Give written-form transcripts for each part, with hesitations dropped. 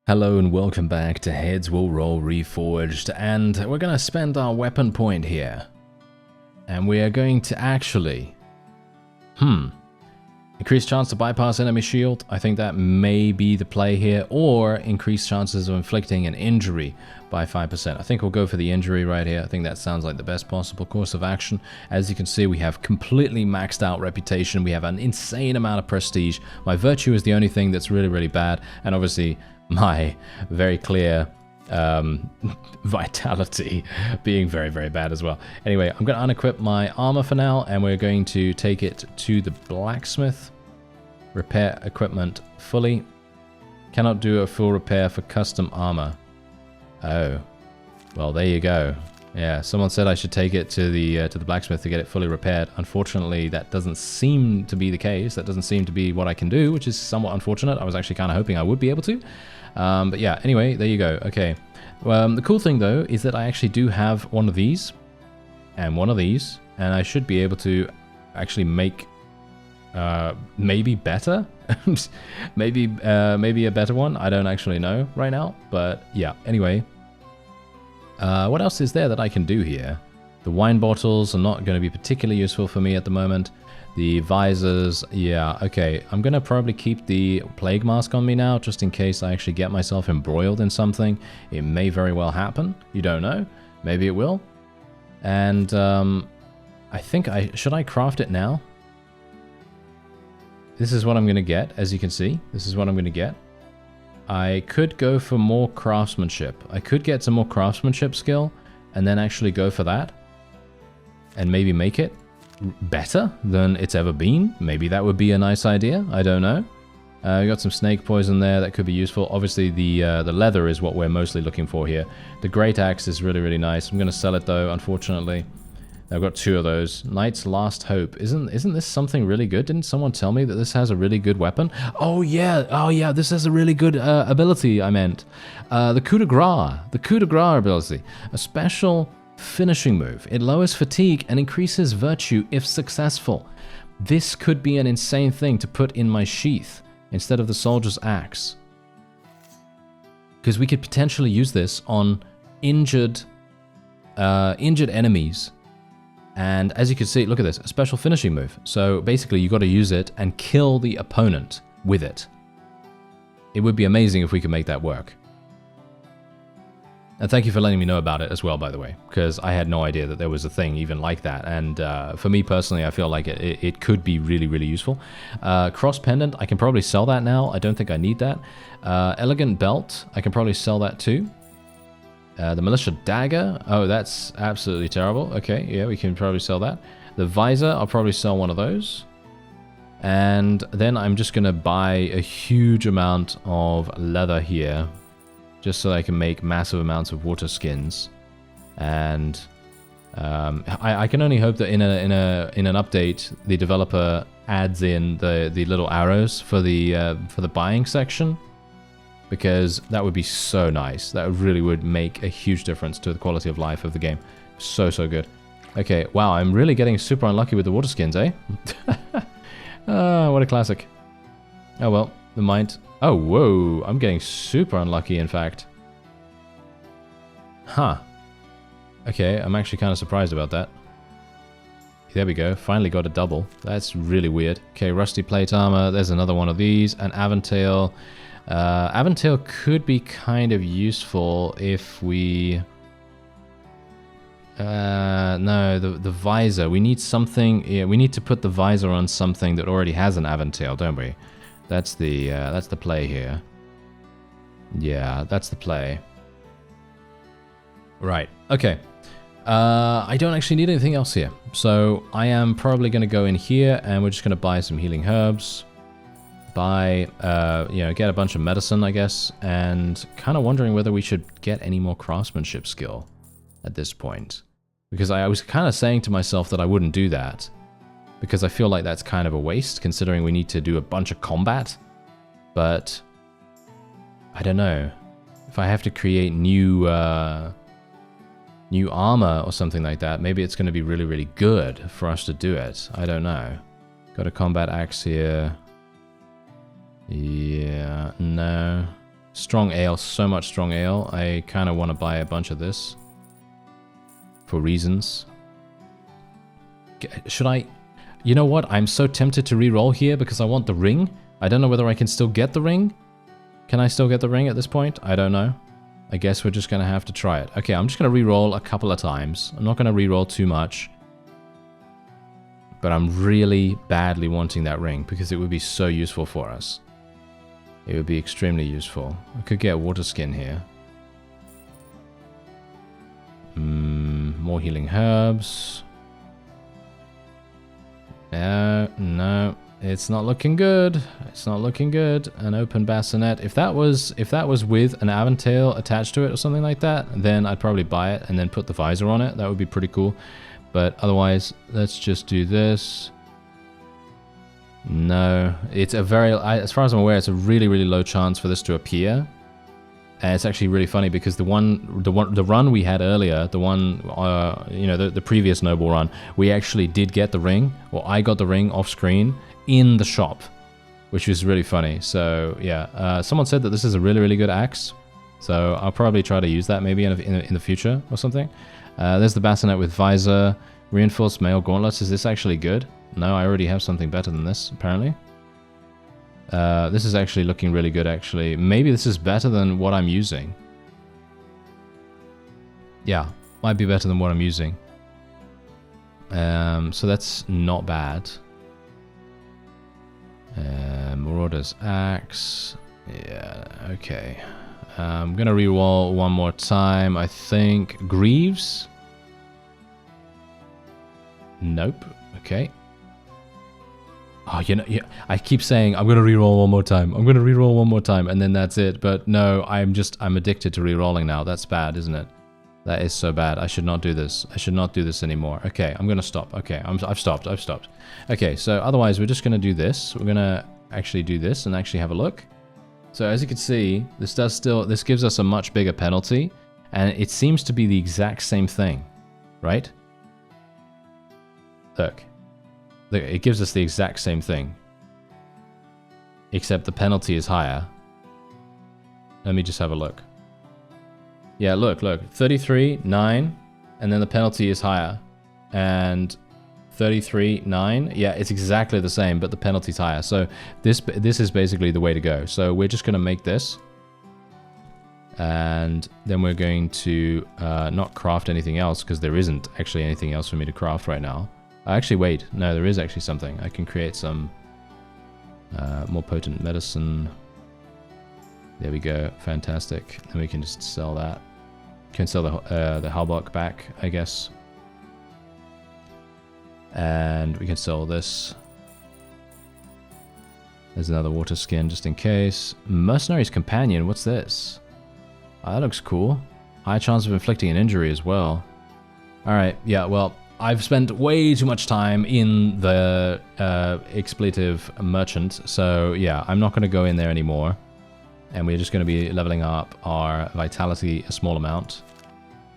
Hello and welcome back to Heads Will Roll Reforged, and we're going to spend our weapon point here. And we are going to actually... increase chance to bypass enemy shield. I think that may be the play here, or increase chances of inflicting an injury by 5%. I think we'll go for the injury right here. I think that sounds like the best possible course of action. As you can see, we have completely maxed out reputation. We have an insane amount of prestige. My virtue is the only thing that's really bad, and obviously my very clear vitality being very bad as well. Anyway, I'm going to unequip my armor for now, and we're going to take it to the blacksmith. Repair equipment fully. Cannot do a full repair for custom armor. Oh, well, there you go. Yeah, someone said I should take it to the blacksmith to get it fully repaired. Unfortunately, that doesn't seem to be the case. That doesn't seem to be what I can do, which is somewhat unfortunate. I was actually kind of hoping I would be able to. But yeah, anyway, there you go. Okay. Well, the cool thing, though, is that I actually do have one of these and one of these, and I should be able to actually make maybe better. maybe a better one. I don't actually know right now. But yeah, anyway. What else is there that I can do here? The wine bottles are not going to be particularly useful for me at the moment. The visors, yeah, okay. I'm going to probably keep the plague mask on me now, just in case I actually get myself embroiled in something. It may very well happen. You don't know. Maybe it will. And I think should I craft it now? This is what I'm going to get, as you can see. This is what I'm going to get. I could go for more craftsmanship. I could get some more craftsmanship skill and then actually go for that and maybe make it better than it's ever been. Maybe that would be a nice idea. I don't know. We got some snake poison there that could be useful. Obviously, the leather is what we're mostly looking for here. The great axe is really nice. I'm going to sell it though, unfortunately. I've got two of those. Knight's Last Hope. Isn't this something really good? Didn't someone tell me that this has a really good weapon? Oh yeah, this has a really good ability, I meant. The coup de grace. The coup de grace ability. A special finishing move. It lowers fatigue and increases virtue if successful. This could be an insane thing to put in my sheath instead of the soldier's axe. Because we could potentially use this on injured enemies. And as you can see, look at this, a special finishing move. So basically you got to use it and kill the opponent with it. It would be amazing if we could make that work. And thank you for letting me know about it as well, by the way, because I had no idea that there was a thing even like that. And for me personally, I feel like it could be really useful. Cross pendant, I can probably sell that now. I don't think I need that. Elegant belt, I can probably sell that too. The militia dagger, oh, that's absolutely terrible. Okay, yeah, we can probably sell that. The visor, I'll probably sell one of those. And then I'm just going to buy a huge amount of leather here, just so I can make massive amounts of water skins. And I can only hope that in an update, the developer adds in the little arrows for the buying section. Because that would be so nice. That really would make a huge difference to the quality of life of the game. So good. Okay, wow, I'm really getting super unlucky with the water skins, eh? What a classic. Oh well, the mind. Oh, whoa, I'm getting super unlucky, in fact. Huh. Okay, I'm actually kind of surprised about that. There we go, finally got a double. That's really weird. Okay, rusty plate armor, there's another one of these. An Aventail. Aventail could be kind of useful if we... no, the visor. We need something... Yeah, we need to put the visor on something that already has an Aventail, don't we? That's the play here. Yeah, that's the play. Right, okay. I don't actually need anything else here. So I am probably going to go in here and we're just going to buy some healing herbs. Buy, get a bunch of medicine, I guess, and kind of wondering whether we should get any more craftsmanship skill at this point. Because I was kind of saying to myself that I wouldn't do that, because I feel like that's kind of a waste, considering we need to do a bunch of combat. But I don't know. If I have to create new armor or something like that, maybe it's going to be really good for us to do it. I don't know. Got a combat axe here. Yeah, no. Strong ale, so much strong ale. I kind of want to buy a bunch of this. For reasons. Should I... You know what? I'm so tempted to re-roll here because I want the ring. I don't know whether I can still get the ring. Can I still get the ring at this point? I don't know. I guess we're just going to have to try it. Okay, I'm just going to re-roll a couple of times. I'm not going to re-roll too much. But I'm really badly wanting that ring because it would be so useful for us. It would be extremely useful. I could get water skin here. More healing herbs. No, it's not looking good. It's not looking good. An open bassinet. If that was with an aventail attached to it or something like that, then I'd probably buy it and then put the visor on it. That would be pretty cool. But otherwise, let's just do this. No, it's a very, as far as I'm aware, it's a really, really low chance for this to appear. And it's actually really funny because the run we had earlier, the one, you know, the previous noble run, we actually did get the ring, or I got the ring off screen in the shop, which was really funny. So yeah, someone said that this is a really, really good axe. So I'll probably try to use that maybe in the future or something. There's the bassinet with visor, reinforced mail gauntlets. Is this actually good? No, I already have something better than this, apparently. This is actually looking really good, actually. Maybe this is better than what I'm using. Yeah, might be better than what I'm using. So that's not bad. Marauder's Axe. Yeah, okay. I'm gonna reroll one more time, I think. Greaves? Nope. Okay. Oh, you know, yeah, I keep saying I'm gonna reroll one more time. I'm gonna reroll one more time, and then that's it. But no, I'm addicted to rerolling now. That's bad, isn't it? That is so bad. I should not do this. I should not do this anymore. Okay, I'm gonna stop. Okay, I've stopped. I've stopped. Okay, so otherwise we're just gonna do this. We're gonna actually do this and actually have a look. So as you can see, this gives us a much bigger penalty, and it seems to be the exact same thing, right? Look. It gives us the exact same thing, except the penalty is higher. Let me just have a look. Yeah, look, 33, 9, and then the penalty is higher. And 33, 9, yeah, it's exactly the same, but the penalty's higher. So this is basically the way to go. So we're just going to make this. And then we're going to not craft anything else, because there isn't actually anything else for me to craft right now. Actually, wait. No, there is actually something. I can create some more potent medicine. There we go. Fantastic. Then we can just sell that. Can sell the halbok back, I guess. And we can sell this. There's another water skin just in case. Mercenary's Companion. What's this? Oh, that looks cool. High chance of inflicting an injury as well. Alright, yeah, well, I've spent way too much time in the expletive merchant, so yeah, I'm not going to go in there anymore. And we're just going to be leveling up our vitality a small amount.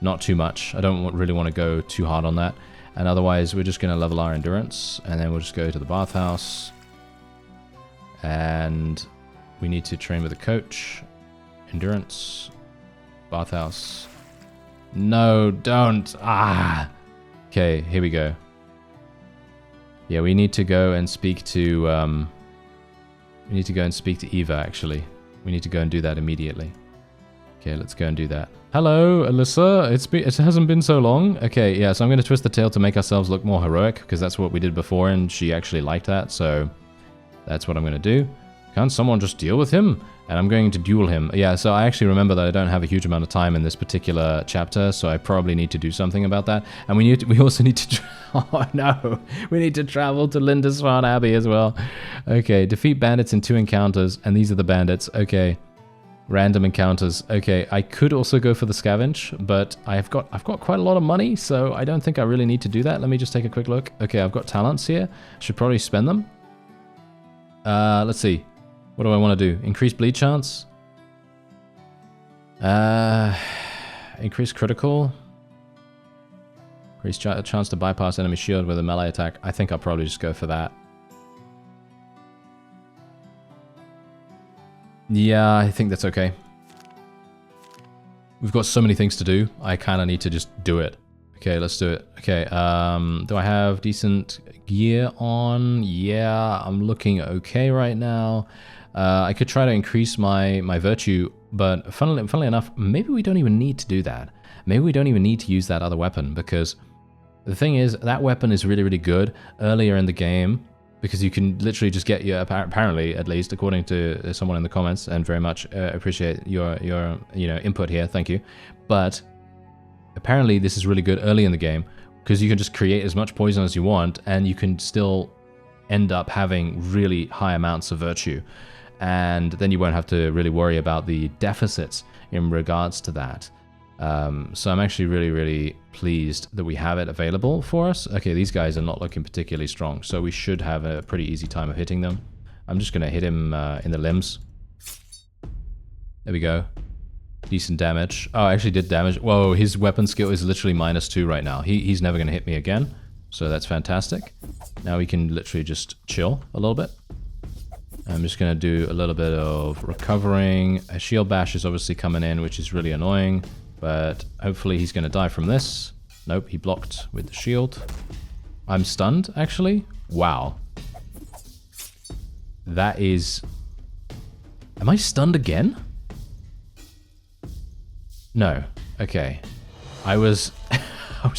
Not too much. I don't really want to go too hard on that. And otherwise, we're just going to level our endurance, and then we'll just go to the bathhouse. And we need to train with a coach. Endurance. Bathhouse. No, don't. Ah! Okay, here we go. Yeah, we need to go and speak to Eva, actually. We need to go and do that immediately. Okay, let's go and do that. Hello, Alyssa. It hasn't been so long. Okay, yeah, so I'm going to twist the tail to make ourselves look more heroic, because that's what we did before, and she actually liked that, so that's what I'm going to do. Can't someone just deal with him? And I'm going to duel him. Yeah, so I actually remember that I don't have a huge amount of time in this particular chapter, so I probably need to do something about that. And we also need to... Oh, no. We need to travel to Lindisfarne Abbey as well. Okay, defeat bandits in 2 encounters, and these are the bandits. Okay, random encounters. Okay, I could also go for the scavenge, but I've got quite a lot of money, so I don't think I really need to do that. Let me just take a quick look. Okay, I've got talents here. Should probably spend them. Let's see. What do I want to do? Increase bleed chance? Increase critical? Increase chance to bypass enemy shield with a melee attack. I think I'll probably just go for that. Yeah, I think that's okay. We've got so many things to do. I kind of need to just do it. Okay, let's do it. Okay, do I have decent gear on? Yeah, I'm looking okay right now. I could try to increase my virtue, but funnily enough, maybe we don't even need to do that. Maybe we don't even need to use that other weapon, because the thing is, that weapon is really, really good earlier in the game, because you can literally just get your, apparently, at least, according to someone in the comments, and very much appreciate your input here, thank you. But apparently this is really good early in the game, because you can just create as much poison as you want, and you can still end up having really high amounts of virtue. And then you won't have to really worry about the deficits in regards to that. So I'm actually really, really pleased that we have it available for us. Okay, these guys are not looking particularly strong, so we should have a pretty easy time of hitting them. I'm just going to hit him in the limbs. There we go. Decent damage. Oh, I actually did damage. Whoa, his weapon skill is literally -2 right now. He's never going to hit me again, so that's fantastic. Now we can literally just chill a little bit. I'm just going to do a little bit of recovering. A shield bash is obviously coming in, which is really annoying. But hopefully he's going to die from this. Nope, he blocked with the shield. I'm stunned, actually. Wow. That is... Am I stunned again? No. Okay. I was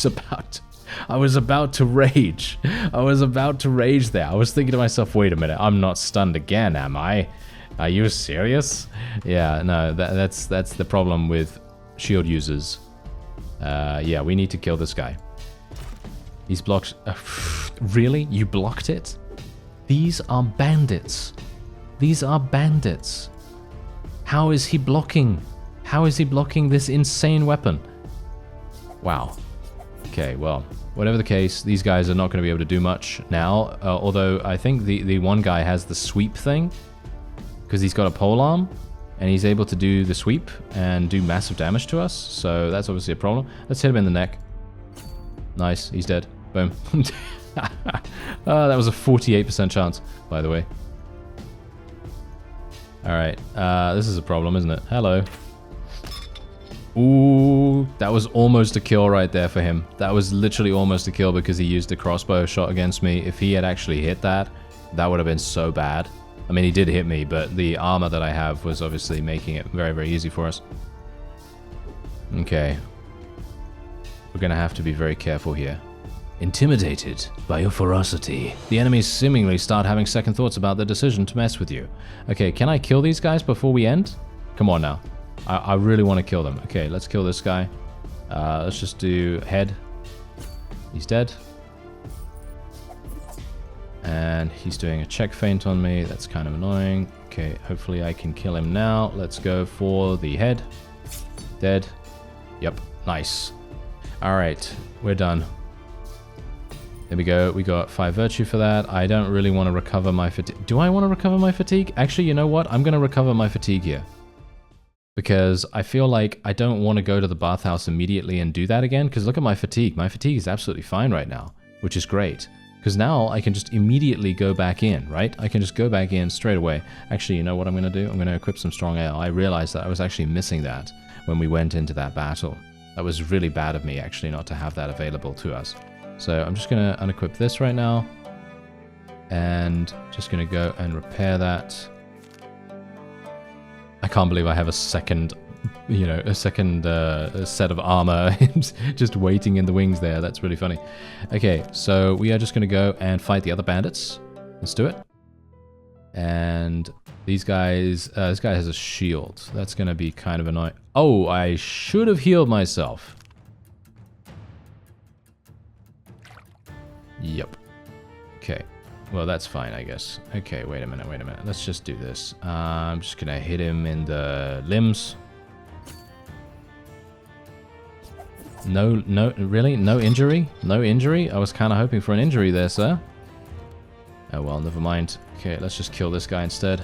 about to rage. I was about to rage there. I was thinking to myself, wait a minute, I'm not stunned again, am I? Are you serious? Yeah, no, that's the problem with shield users. Yeah, we need to kill this guy. He's blocked. Really? You blocked it? These are bandits. These are bandits. How is he blocking? How is he blocking this insane weapon? Wow. Okay, well, whatever the case, these guys are not going to be able to do much now. Although I think the one guy has the sweep thing, because he's got a polearm. And he's able to do the sweep and do massive damage to us. So that's obviously a problem. Let's hit him in the neck. Nice. He's dead. Boom. That was a 48% chance, by the way. Alright. This is a problem, isn't it? Hello. Ooh. That was almost a kill right there for him. That was literally almost a kill because he used a crossbow shot against me. If he had actually hit that, that would have been so bad. I mean, he did hit me, but the armor that I have was obviously making it very, very easy for us. Okay. We're gonna have to be very careful here. Intimidated by your ferocity, the enemies seemingly start having second thoughts about their decision to mess with you. Okay, can I kill these guys before we end? Come on now. I really want to kill them. Okay, let's kill this guy. Let's just do head. He's dead. And he's doing a check feint on me. That's kind of annoying. Okay, hopefully I can kill him now. Let's go for the head. Dead. Yep, nice. Alright, we're done. There we go. We got 5 virtue for that. I don't really want to recover my fatigue. Do I want to recover my fatigue? Actually, you know what? I'm going to recover my fatigue here. Because I feel like I don't want to go to the bathhouse immediately and do that again. Because look at my fatigue. My fatigue is absolutely fine right now, which is great. Because now I can just immediately go back in, right? I can just go back in straight away. Actually, you know what I'm going to do? I'm going to equip some strong ale. I realized that I was actually missing that when we went into that battle. That was really bad of me, actually, not to have that available to us. So I'm just going to unequip this right now. And just going to go and repair that. I can't believe I have a second, set of armor just waiting in the wings there. That's really funny. Okay, so we are just going to go and fight the other bandits. Let's do it. And these guys, this guy has a shield. That's going to be kind of annoying. Oh, I should have healed myself. Yep. Okay. Well, that's fine, I guess. Okay, wait a minute. Let's just do this. I'm just gonna hit him in the limbs. No, really? No injury? No injury? I was kind of hoping for an injury there, sir. Oh, well, never mind. Okay, let's just kill this guy instead.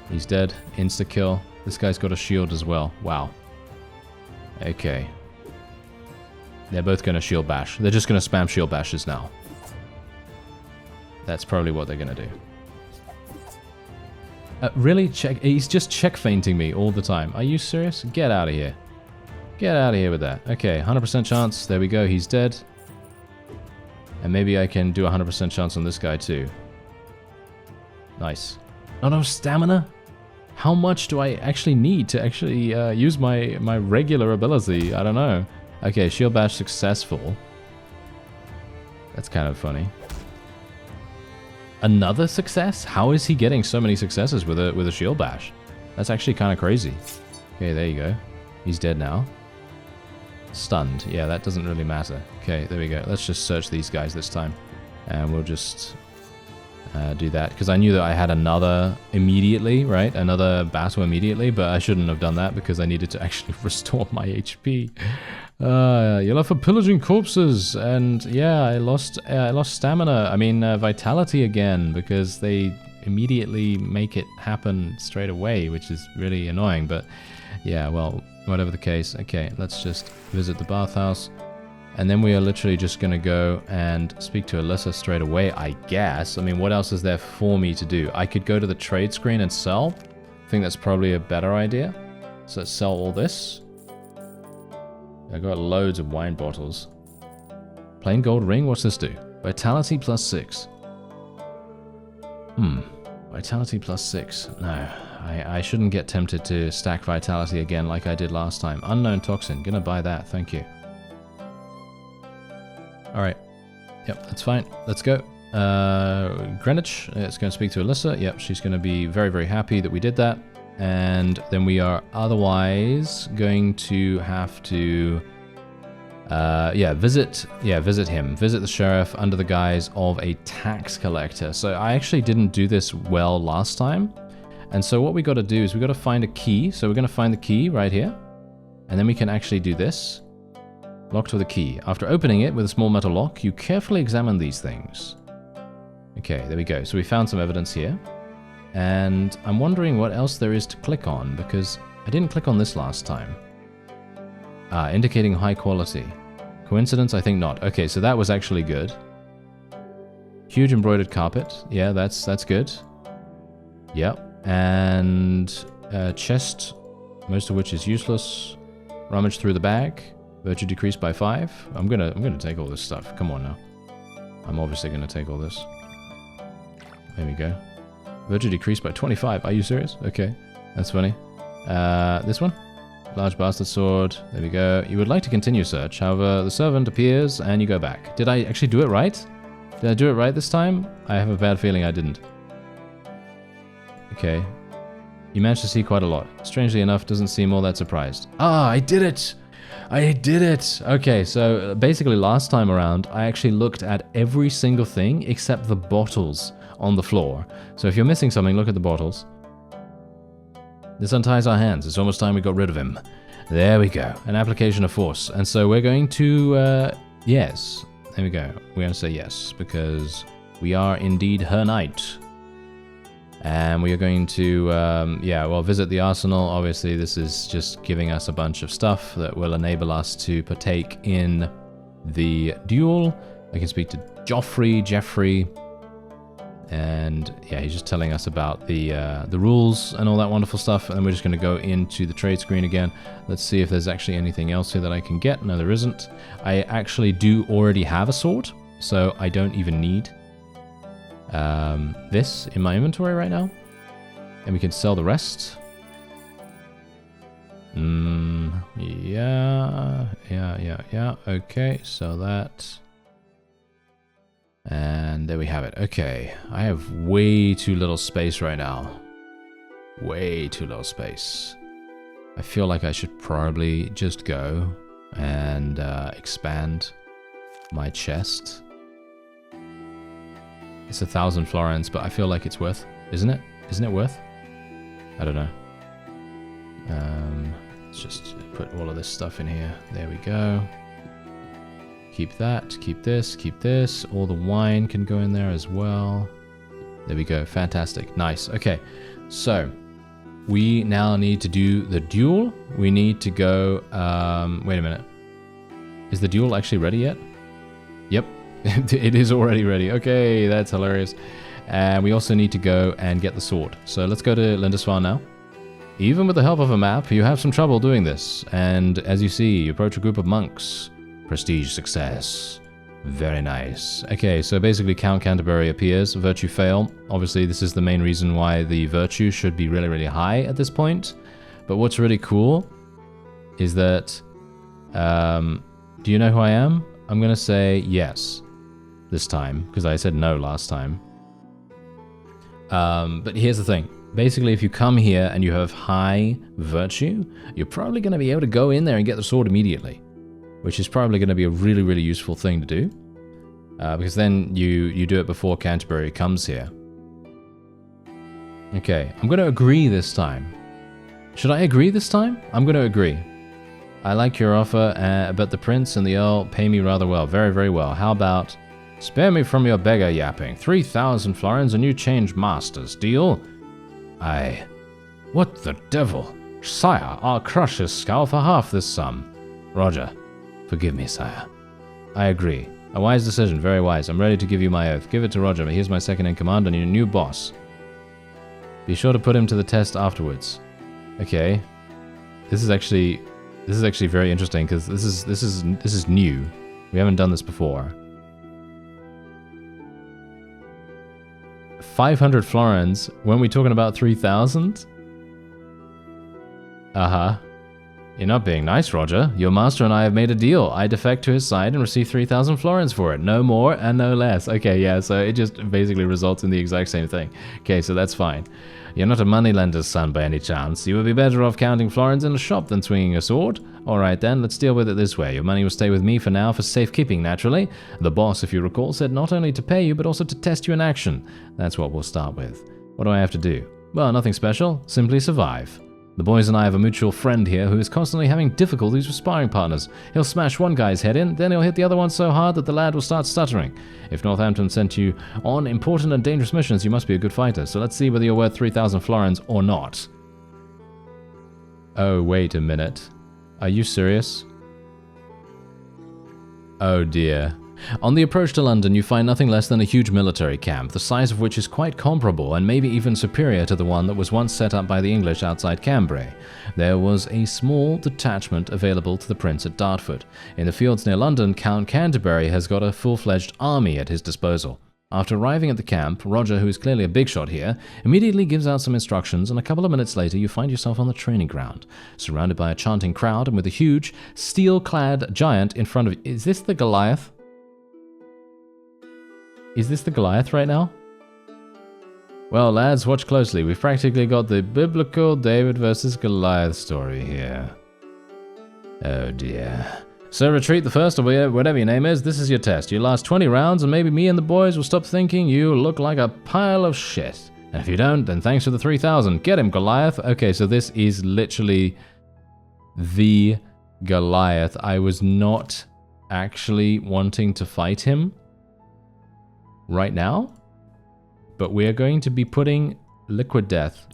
He's dead. Insta-kill. This guy's got a shield as well. Wow. Okay. They're both gonna shield bash. They're just gonna spam shield bashes now. That's probably what they're going to do. Really? He's just check feinting me all the time. Are you serious? Get out of here. Get out of here with that. Okay, 100% chance. There we go. He's dead. And maybe I can do a 100% chance on this guy too. Nice. Oh no, stamina? How much do I actually need to actually use my regular ability? I don't know. Okay, shield bash successful. That's kind of funny. Another success? How is he getting so many successes with a shield bash? That's actually kind of crazy. Okay, there you go. He's dead now. Stunned. Yeah, that doesn't really matter. Okay, there we go. Let's just search these guys this time. And we'll just do that. Because I knew that I had another immediately, right? Another battle immediately, but I shouldn't have done that because I needed to actually restore my HP. You're left for pillaging corpses, and yeah, I lost stamina. I mean, vitality again, because they immediately make it happen straight away, which is really annoying. But yeah, well, whatever the case. Okay, let's just visit the bathhouse, and then we are literally just gonna go and speak to Alyssa straight away, I guess. I mean, what else is there for me to do? I could go to the trade screen and sell. I think that's probably a better idea. So let's sell all this. I got loads of wine bottles. Plain gold ring, what's this do? Vitality plus 6. Vitality plus 6. No, I shouldn't get tempted to stack vitality again like I did last time. Unknown toxin, gonna buy that, thank you. Alright, yep, that's fine, let's go. Greenwich, it's gonna speak to Alyssa. Yep, she's gonna be very, very happy that we did that. And then we are otherwise going to have to, visit him. Visit the sheriff under the guise of a tax collector. So I actually didn't do this well last time. And so what we got to do is we got to find a key. So we're going to find the key right here. And then we can actually do this. Locked with a key. After opening it with a small metal lock, you carefully examine these things. Okay, there we go. So we found some evidence here. And I'm wondering what else there is to click on, because I didn't click on this last time. Indicating high quality. Coincidence? I think not. Okay, so that was actually good. Huge embroidered carpet. Yeah, that's good. Yep. And chest, most of which is useless. Rummage through the bag. Virtue decreased by 5. I'm gonna take all this stuff. Come on now. I'm obviously gonna take all this. There we go. Virtue decreased by 25. Are you serious? Okay, that's funny. This one? Large bastard sword. There we go. You would like to continue search. However, the servant appears and you go back. Did I actually do it right? Did I do it right this time? I have a bad feeling I didn't. Okay. You managed to see quite a lot. Strangely enough, doesn't seem all that surprised. Ah, I did it! I did it! Okay, so basically last time around, I actually looked at every single thing except the bottles on the floor. So if you're missing something, look at the bottles. This unties our hands. It's almost time we got rid of him. There we go. An application of force. And so we're going to, yes. There we go. We're going to say yes, because we are indeed her knight. And we are going to, visit the arsenal. Obviously, this is just giving us a bunch of stuff that will enable us to partake in the duel. I can speak to Jeffrey. And yeah, he's just telling us about the rules and all that wonderful stuff. And then we're just going to go into the trade screen again. Let's see if there's actually anything else here that I can get. No, there isn't. I actually do already have a sword, so I don't even need this in my inventory right now. And we can sell the rest. Yeah. Okay, sell that. And there we have it. Okay, I have way too little space right now. Way too little space. I feel like I should probably just go and expand my chest. It's 1,000 florins, but I feel like it's worth, isn't it? Isn't it worth? I don't know. Let's just put all of this stuff in here. There we go. Keep that, keep this. All the wine can go in there as well. There we go, fantastic, nice. Okay, so we now need to do the duel. We need to go, wait a minute. Is the duel actually ready yet? Yep, it is already ready. Okay, that's hilarious. And we also need to go and get the sword. So let's go to Lindisfarne now. Even with the help of a map, you have some trouble doing this. And as you see, you approach a group of monks. Prestige success. Very nice. Okay, so basically Count Canterbury appears, virtue fail. Obviously, this is the main reason why the virtue should be really, really high at this point. But what's really cool is that... do you know who I am? I'm going to say yes this time, because I said no last time. But here's the thing. Basically, if you come here and you have high virtue, you're probably going to be able to go in there and get the sword immediately. Which is probably going to be a really, really useful thing to do. Because then you do it before Canterbury comes here. Okay, I'm going to agree this time. Should I agree this time? I'm going to agree. I like your offer, but the Prince and the Earl pay me rather well. Very, very well. How about... Spare me from your beggar yapping. 3,000 florins and you change masters. Deal? Aye. What the devil? Sire, I'll crush his skull for half this sum. Roger. Forgive me, sire. I agree. A wise decision, very wise. I'm ready to give you my oath. Give it to Roger, but here's my second-in-command and your new boss. Be sure to put him to the test afterwards. Okay. This is actually very interesting because this is new. We haven't done this before. 500 florins. Weren't we talking about 3,000? Uh-huh. You're not being nice, Roger. Your master and I have made a deal. I defect to his side and receive 3,000 florins for it. No more and no less. Okay, yeah, so it just basically results in the exact same thing. Okay, so that's fine. You're not a moneylender's son by any chance. You would be better off counting florins in a shop than swinging a sword. Alright then, let's deal with it this way. Your money will stay with me for now for safekeeping, naturally. The boss, if you recall, said not only to pay you, but also to test you in action. That's what we'll start with. What do I have to do? Well, nothing special. Simply survive. The boys and I have a mutual friend here who is constantly having difficulties with sparring partners. He'll smash one guy's head in, then he'll hit the other one so hard that the lad will start stuttering. If Northampton sent you on important and dangerous missions, you must be a good fighter. So let's see whether you're worth 3,000 florins or not. Oh, wait a minute. Are you serious? Oh dear. On the approach to London, you find nothing less than a huge military camp, the size of which is quite comparable and maybe even superior to the one that was once set up by the English outside Cambrai. There was a small detachment available to the Prince at Dartford. In the fields near London, Count Canterbury has got a full-fledged army at his disposal. After arriving at the camp, Roger, who is clearly a big shot here, immediately gives out some instructions, and a couple of minutes later you find yourself on the training ground, surrounded by a chanting crowd and with a huge, steel-clad giant in front of you. Is this the Goliath? Is this the Goliath right now? Well, lads, watch closely. We've practically got the biblical David versus Goliath story here. Oh dear. So retreat the first, or whatever your name is. This is your test. You last 20 rounds, and maybe me and the boys will stop thinking you look like a pile of shit. And if you don't, then thanks for the 3,000. Get him, Goliath. Okay, so this is literally the Goliath. I was not actually wanting to fight him right now, but we are going to be putting liquid death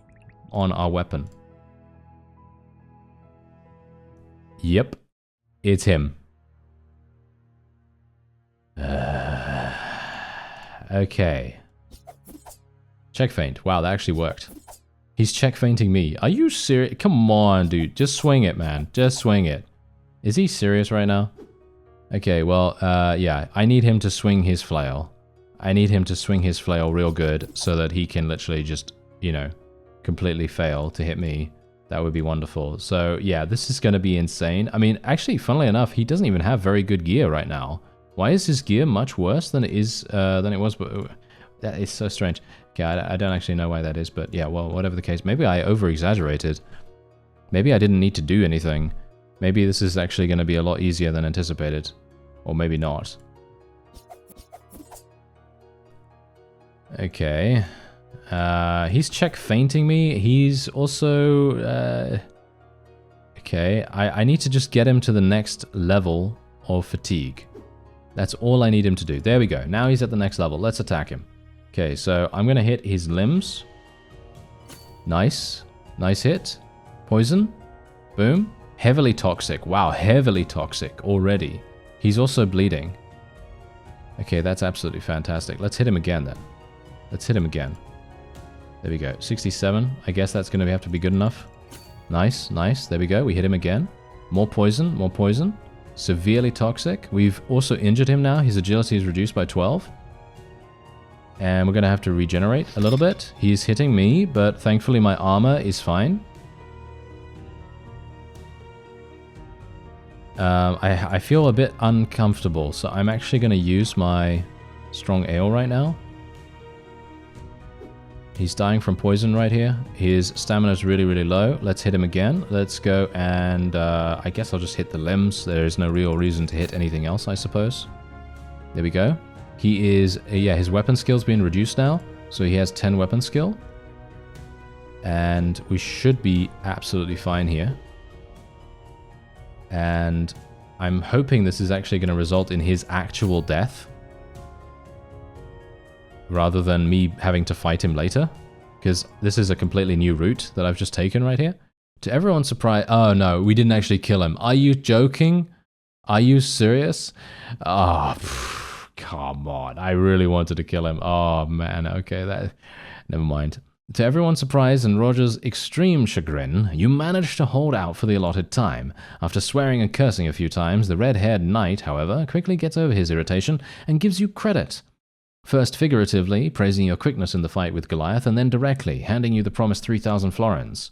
on our weapon. Yep, it's him. Okay. Check feint. Wow, that actually worked. He's check feinting me. Are you serious? Come on, dude. Just swing it, man. Just swing it. Is he serious right now? Okay, well, yeah. I need him to swing his flail. I need him to swing his flail real good so that he can literally just, you know, completely fail to hit me. That would be wonderful. So, yeah, this is going to be insane. I mean, actually, funnily enough, he doesn't even have very good gear right now. Why is his gear much worse than it was? But that is so strange. Okay, I don't actually know why that is, but yeah, well, whatever the case. Maybe I over-exaggerated. Maybe I didn't need to do anything. Maybe this is actually going to be a lot easier than anticipated. Or maybe not. Okay. He's check feinting me. He's also... okay, I need to just get him to the next level of fatigue. That's all I need him to do. There we go. Now he's at the next level. Let's attack him. Okay, so I'm going to hit his limbs. Nice. Nice hit. Poison. Boom. Heavily toxic. Wow, heavily toxic already. He's also bleeding. Okay, that's absolutely fantastic. Let's hit him again then. Let's hit him again. There we go. 67. I guess that's going to have to be good enough. Nice, nice. There we go. We hit him again. More poison, more poison. Severely toxic. We've also injured him now. His agility is reduced by 12. And we're going to have to regenerate a little bit. He's hitting me, but thankfully my armor is fine. I feel a bit uncomfortable, so I'm actually going to use my strong ale right now. He's dying from poison right here. His stamina is really, really low. Let's hit him again. Let's go and I guess I'll just hit the limbs. There is no real reason to hit anything else, I suppose. There we go. He is, yeah, his weapon skill's been reduced now. So he has 10 weapon skill. And we should be absolutely fine here. And I'm hoping this is actually going to result in his actual death, rather than me having to fight him later, because this is a completely new route that I've just taken right here. To everyone's surprise, oh no, we didn't actually kill him. Are you joking? Are you serious? Oh, come on. I really wanted to kill him. Oh man, okay, never mind. To everyone's surprise and Roger's extreme chagrin, you managed to hold out for the allotted time. After swearing and cursing a few times, the red-haired knight, however, quickly gets over his irritation and gives you credit. First figuratively, praising your quickness in the fight with Goliath, and then directly, handing you the promised 3,000 florins.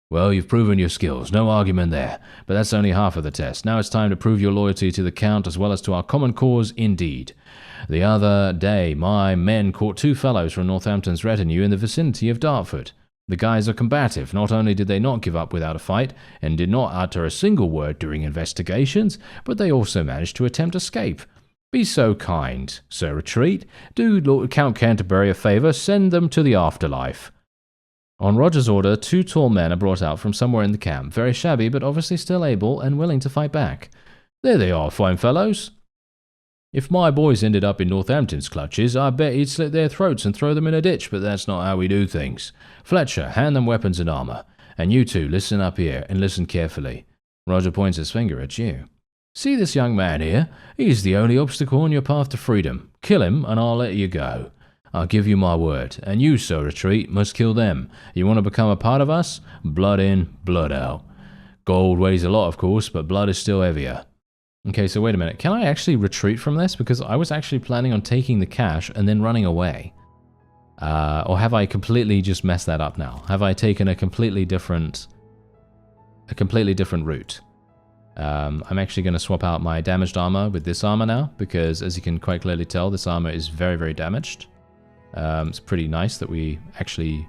Well, you've proven your skills, no argument there, but that's only half of the test. Now it's time to prove your loyalty to the Count as well as to our common cause indeed. The other day, my men caught 2 fellows from Northampton's retinue in the vicinity of Dartford. The guys are combative. Not only did they not give up without a fight, and did not utter a single word during investigations, but they also managed to attempt escape. Be so kind, Sir Retreat. Do Lord Count Canterbury a favour, send them to the afterlife. On Roger's order, 2 tall men are brought out from somewhere in the camp, very shabby but obviously still able and willing to fight back. There they are, fine fellows. If my boys ended up in Northampton's clutches, I bet he'd slit their throats and throw them in a ditch, but that's not how we do things. Fletcher, hand them weapons and armour. And you two, listen up here, and listen carefully. Roger points his finger at you. See this young man here? He's the only obstacle on your path to freedom. Kill him, and I'll let you go. I'll give you my word. And you, Sir Retreat, must kill them. You want to become a part of us? Blood in, blood out. Gold weighs a lot, of course, but blood is still heavier. Okay, so wait a minute. Can I actually retreat from this? Because I was actually planning on taking the cash and then running away. Or have I completely just messed that up now? Have I taken a completely different route? I'm actually going to swap out my damaged armor with this armor now, because as you can quite clearly tell, this armor is very, very damaged. It's pretty nice that we actually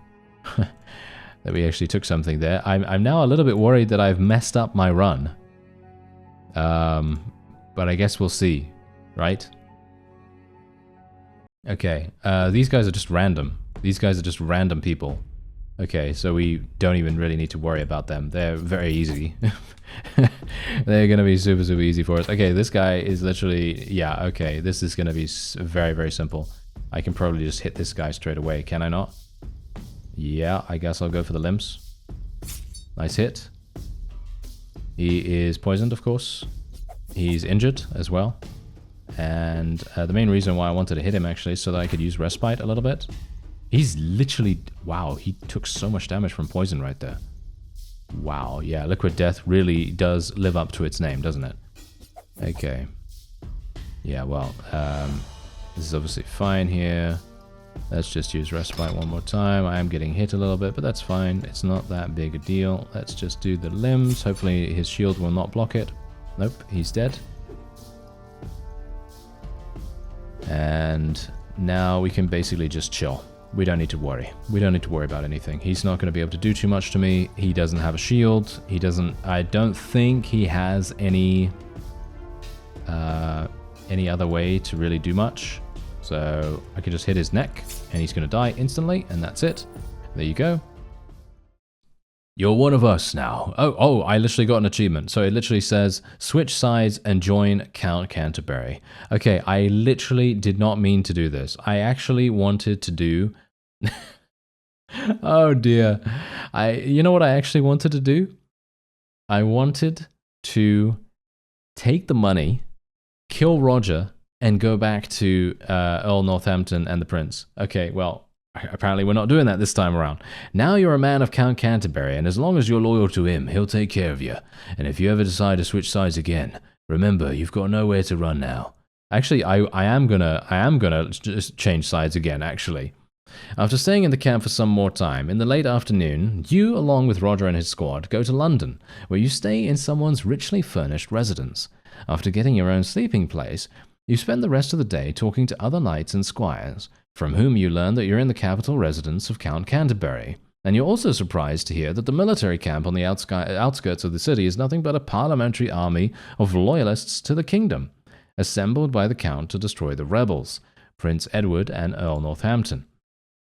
took something there. I'm now a little bit worried that I've messed up my run. But I guess we'll see, right? Okay, these guys are just random. These guys are just random people. Okay, so we don't even really need to worry about them. They're very easy. They're gonna be super, super easy for us. Okay, this guy is literally, yeah, okay, this is gonna be very, very simple. I can probably just hit this guy straight away, can I not? Yeah, I guess I'll go for the limbs. Nice hit. He is poisoned, of course. He's injured as well. And the main reason why I wanted to hit him actually is so that I could use respite a little bit. He's literally, wow, he took so much damage from poison right there. Wow, yeah, Liquid Death really does live up to its name, doesn't it? Okay. Yeah, well, this is obviously fine here. Let's just use respite one more time. I am getting hit a little bit, but that's fine. It's not that big a deal. Let's just do the limbs. Hopefully his shield will not block it. Nope, he's dead. And now we can basically just chill. We don't need to worry. We don't need to worry about anything. He's not going to be able to do too much to me. He doesn't have a shield. He doesn't... I don't think he has any other way to really do much. So I can just hit his neck and he's going to die instantly, and that's it. There you go. You're one of us now. Oh, I literally got an achievement. So it literally says, switch sides and join Count Canterbury. Okay, I literally did not mean to do this. I actually wanted to do... Oh dear. You know what I actually wanted to do? I wanted to take the money, kill Roger, and go back to Earl Northampton and the Prince. Okay, well, apparently we're not doing that this time around. Now you're a man of Count Canterbury, and as long as you're loyal to him, he'll take care of you. And if you ever decide to switch sides again, remember, you've got nowhere to run now. Actually, I am gonna just change sides again, actually. After staying in the camp for some more time, in the late afternoon, you, along with Roger and his squad, go to London, where you stay in someone's richly furnished residence. After getting your own sleeping place, you spend the rest of the day talking to other knights and squires, from whom you learn that you're in the capital residence of Count Canterbury. And you're also surprised to hear that the military camp on the outskirts of the city is nothing but a parliamentary army of loyalists to the kingdom, assembled by the Count to destroy the rebels, Prince Edward and Earl Northampton.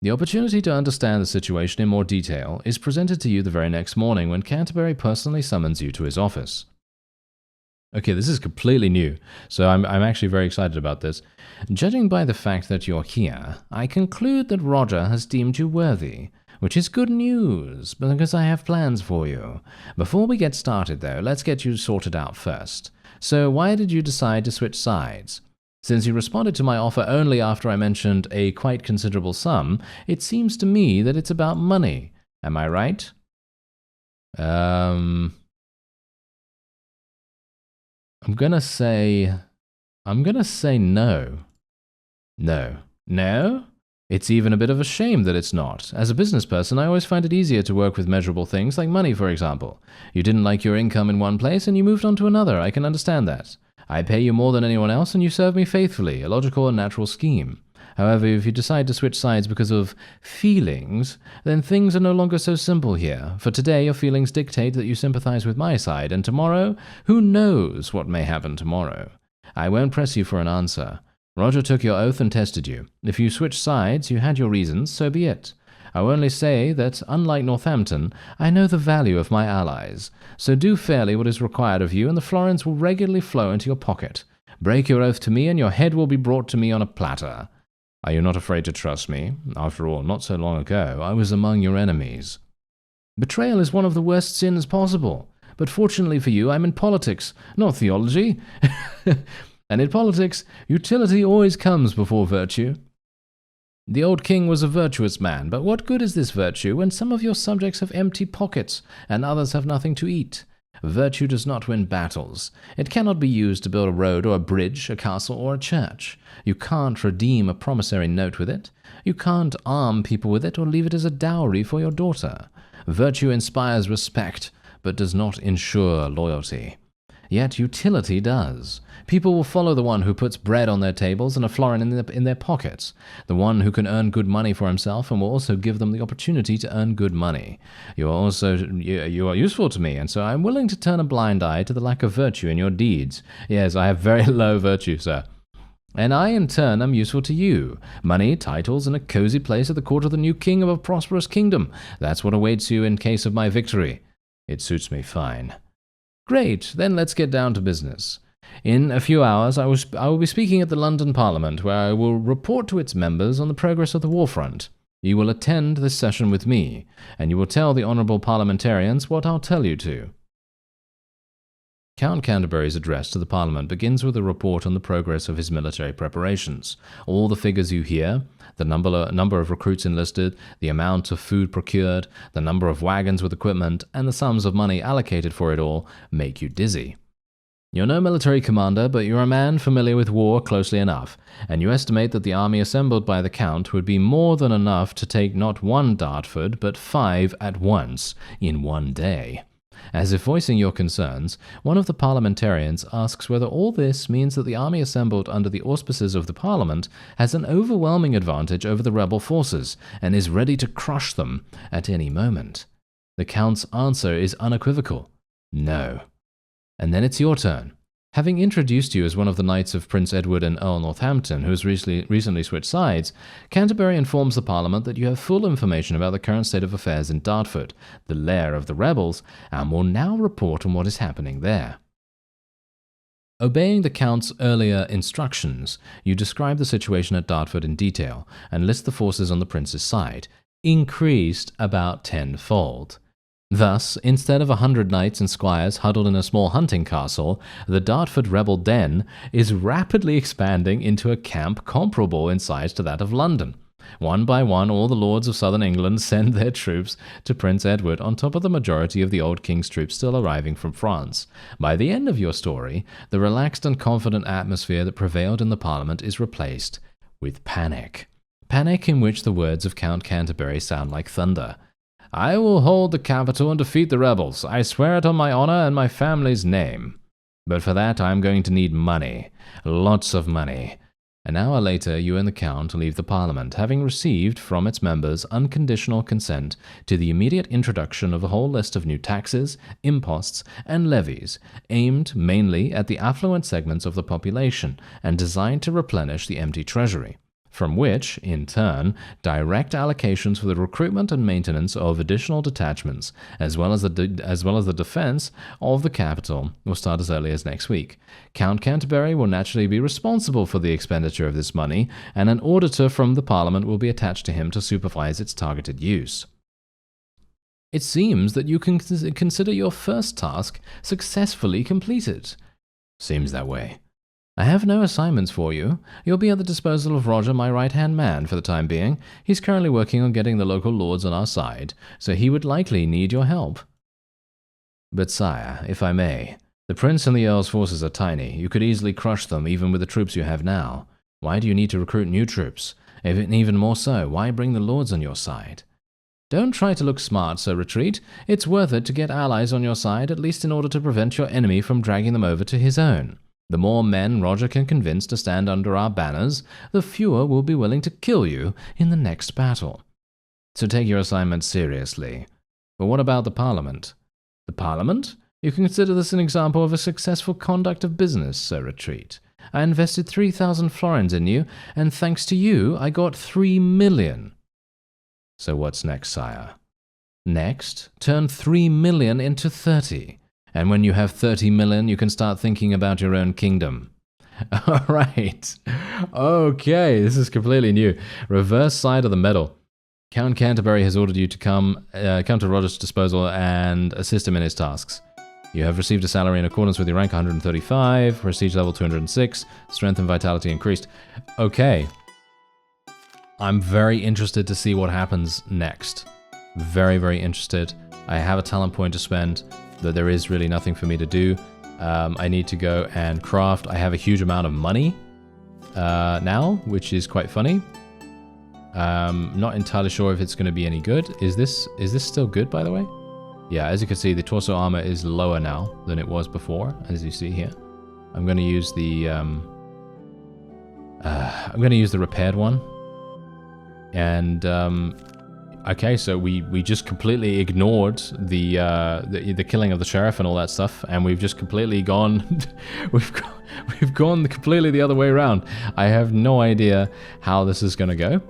The opportunity to understand the situation in more detail is presented to you the very next morning when Canterbury personally summons you to his office. Okay, this is completely new, so I'm actually very excited about this. Judging by the fact that you're here, I conclude that Roger has deemed you worthy, which is good news, because I have plans for you. Before we get started, though, let's get you sorted out first. So why did you decide to switch sides? Since you responded to my offer only after I mentioned a quite considerable sum, it seems to me that it's about money. Am I right? I'm gonna say no. No? It's even a bit of a shame that it's not. As a business person, I always find it easier to work with measurable things, like money, for example. You didn't like your income in one place and you moved on to another. I can understand that. I pay you more than anyone else and you serve me faithfully, a logical and natural scheme. However, if you decide to switch sides because of feelings, then things are no longer so simple here. For today, your feelings dictate that you sympathize with my side, and tomorrow, who knows what may happen tomorrow? I won't press you for an answer. Roger took your oath and tested you. If you switched sides, you had your reasons, so be it. I will only say that, unlike Northampton, I know the value of my allies. So do fairly what is required of you, and the florins will regularly flow into your pocket. Break your oath to me, and your head will be brought to me on a platter. Are you not afraid to trust me? After all, not so long ago, I was among your enemies. Betrayal is one of the worst sins possible. But fortunately for you, I'm in politics, not theology. And in politics, utility always comes before virtue. The old king was a virtuous man, but what good is this virtue when some of your subjects have empty pockets and others have nothing to eat? Virtue does not win battles. It cannot be used to build a road or a bridge, a castle or a church. You can't redeem a promissory note with it. You can't arm people with it or leave it as a dowry for your daughter. Virtue inspires respect, but does not ensure loyalty. Yet utility does. People will follow the one who puts bread on their tables and a florin in their pockets, the one who can earn good money for himself and will also give them the opportunity to earn good money. You are useful to me, and so I am willing to turn a blind eye to the lack of virtue in your deeds. Yes, I have very low virtue, sir. And I, in turn, am useful to you. Money, titles, and a cozy place at the court of the new king of a prosperous kingdom. That's what awaits you in case of my victory. It suits me fine. Great, then let's get down to business. In a few hours, I will be speaking at the London Parliament, where I will report to its members on the progress of the war front. You will attend this session with me, and you will tell the honourable parliamentarians what I'll tell you to. Count Canterbury's address to the Parliament begins with a report on the progress of his military preparations. All the figures you hear, the number of recruits enlisted, the amount of food procured, the number of wagons with equipment, and the sums of money allocated for it all make you dizzy. You're no military commander, but you're a man familiar with war closely enough, and you estimate that the army assembled by the Count would be more than enough to take not one Dartford, but 5 at once, in one day. As if voicing your concerns, one of the parliamentarians asks whether all this means that the army assembled under the auspices of the Parliament has an overwhelming advantage over the rebel forces, and is ready to crush them at any moment. The Count's answer is unequivocal. No. And then it's your turn. Having introduced you as one of the knights of Prince Edward and Earl Northampton, who has recently switched sides, Canterbury informs the Parliament that you have full information about the current state of affairs in Dartford, the lair of the rebels, and will now report on what is happening there. Obeying the Count's earlier instructions, you describe the situation at Dartford in detail, and list the forces on the Prince's side, increased about tenfold. Thus, instead of 100 knights and squires huddled in a small hunting castle, the Dartford rebel den is rapidly expanding into a camp comparable in size to that of London. One by one, all the lords of southern England send their troops to Prince Edward, on top of the majority of the old king's troops still arriving from France. By the end of your story, the relaxed and confident atmosphere that prevailed in the Parliament is replaced with panic. Panic in which the words of Count Canterbury sound like thunder. "I will hold the capital and defeat the rebels. I swear it on my honor and my family's name. But for that, I am going to need money. Lots of money." An hour later, you and the Count leave the Parliament, having received from its members unconditional consent to the immediate introduction of a whole list of new taxes, imposts, and levies, aimed mainly at the affluent segments of the population and designed to replenish the empty treasury, from which, in turn, direct allocations for the recruitment and maintenance of additional detachments, as well as the defense of the capital, will start as early as next week. Count Canterbury will naturally be responsible for the expenditure of this money, and an auditor from the Parliament will be attached to him to supervise its targeted use. It seems that you can consider your first task successfully completed. Seems that way. I have no assignments for you. You'll be at the disposal of Roger, my right-hand man, for the time being. He's currently working on getting the local lords on our side, so he would likely need your help. But sire, if I may, the Prince and the Earl's forces are tiny. You could easily crush them, even with the troops you have now. Why do you need to recruit new troops? Even more so, why bring the lords on your side? Don't try to look smart, Sir Retreat. It's worth it to get allies on your side, at least in order to prevent your enemy from dragging them over to his own. The more men Roger can convince to stand under our banners, the fewer will be willing to kill you in the next battle. So take your assignment seriously. But what about the Parliament? The Parliament? You can consider this an example of a successful conduct of business, Sir Retreat. I invested 3,000 florins in you, and thanks to you, I got 3 million. So what's next, sire? Next, turn 3 million into 30. And when you have 30 million, you can start thinking about your own kingdom. All right. Okay, this is completely new. Reverse side of the medal. Count Canterbury has ordered you to come to Roger's disposal and assist him in his tasks. You have received a salary in accordance with your rank, 135, prestige level 206, strength and vitality increased. Okay. I'm very interested to see what happens next. Very, very interested. I have a talent point to spend, though there is really nothing for me to do. I need to go and craft. I have a huge amount of money now, which is quite funny. Not entirely sure if it's going to be any good. Is this still good, by the way? Yeah, as you can see, the torso armor is lower now than it was before, as you see here. I'm going to use the repaired one. And okay, so we just completely ignored the killing of the sheriff and all that stuff, and we've just completely gone we've gone completely the other way around. I have no idea how this is gonna go.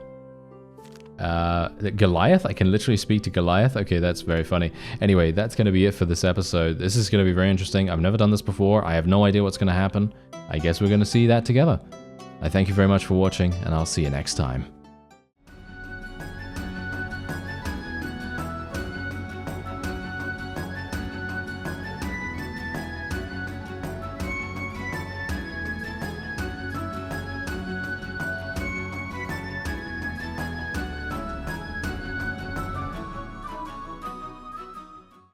Goliath, I can literally speak to Goliath. Okay, that's very funny. Anyway, that's gonna be it for this episode. This is gonna be very interesting. I've never done this before. I have no idea what's gonna happen. I guess we're gonna see that together. I thank you very much for watching, and I'll see you next time.